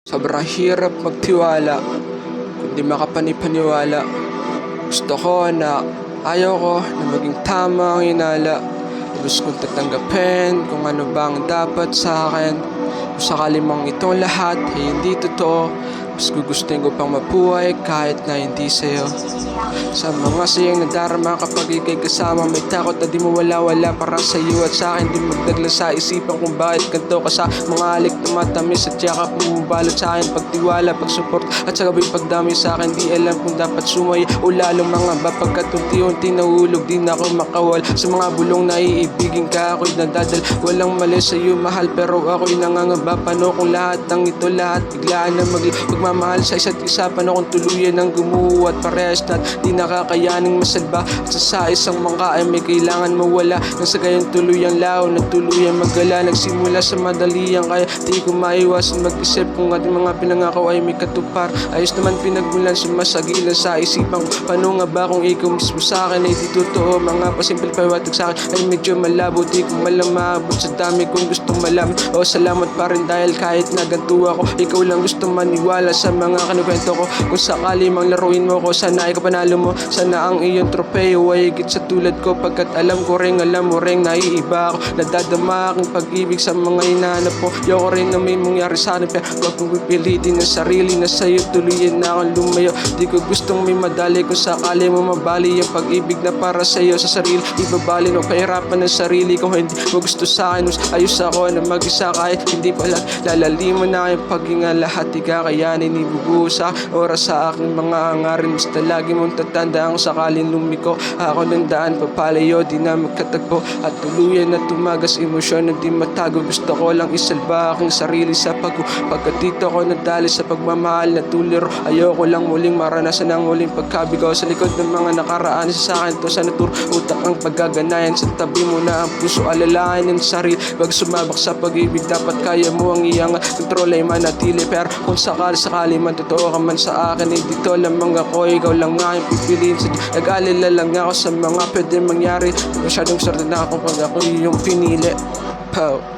Sobrang hirap magtiwala, kundi makapanipaniwala. Gusto ko na ayaw ko na maging tama ang hinala. Lubos kong tatanggapin kung ano bang dapat sa akin. Kung sakali mang itong lahat ay hindi totoo, mas gugustuhin ko pang mabuhay kahit na hindi sa'yo. Sa mga sayang nadarama kapag ikay kasama, may takot na di mo wala para sa'yo at sa'kin. Di magdagla sa isipan kung bakit ganito ka sa mga halik na matamis at yakap mo balot sa'kin. Pagtiwala, pagsupport at sa gabay pagdami sa'kin. Di alam kung dapat sumay o lalong mga ba. Pagkat unti-unti nahulog, di na ako makawal sa mga bulong na iibigin ka. Ako'y nadadal, walang mali sa'yo mahal, pero ako'y nangangamba. Paano kung lahat ng ito, lahat biglaan na magmamahal sa isa't isa? Paano kung tuluyan ng gumuho at parehas na di nakakayaning masalba? At sa isang mangka ay may kailangan mawala nang sa gayon tuluyang lao na tuluyang magala. Nagsimula sa madaliang kaya di ko maiwasan mag-isip kung ating mga pinangako ay may katupar. Ayos naman pinagmulan, sumasagilan sa isipang paano nga ba kung ikaw mismo sa akin ay di totoo? Mga pasimple paliwanag sa akin ay medyo malabo, di ko malang maabot sa dami kung gustong malaman. O salamat pa rin dahil kahit na ganito ako, ikaw lang gusto maniwala sa mga kinukwento ko. Kung sakali mang laruin mo ko, sana ikaw panalo mo. Sana ang iyong tropeo ay higit sa tulad ko, pagkat alam ko rin, alam mo rin naiiba ako. Nadadama aking pag-ibig sa mga hinahanap mo. Yoko rin na may mangyari sa akin, pero wag kong pipilitin ang sarili na sa'yo. Tuluyan na akong lumayo, di ko gustong may madali. Kung sakali mo mabali ang pag-ibig na para sa'yo sa sarili, ibabali no kahirapan ng sarili. Kung hindi mo gusto sa akin, mas ayos ako na mag-isa kahit hindi pala lalaliman na aking paghinga. Lahat di kakayanin, ibubuo sa oras sa aking mga hangarin. Basta lagi mong tatanda ang sakaling lumiko ako ng daan papalayo, di na magkatagpo at tuluyan na tumagas emosyon na di matago. Gusto ko lang isalba aking sarili sa pagkat dito ko nadali sa pagmamahal na tuliro. Ayoko lang muling maranasan ang muling pagkabigaw sa likod ng mga nakaraan. Sa akin to sa natur utak ang paggaganayan. Sa tabi mo na ang puso, alalahanin ng sarili. Wag sumabak sa pag-ibig, dapat kaya mo ang iyang kontrol ay manatili. Pero kung sakali man totoo ka man sa akin, ay dito lamang ako, ikaw lang nga yung pipiliin. Nag-alala lang ako sa mga pwede mangyari. Masyadong sarili na ako pag ako yung pinili. Pow.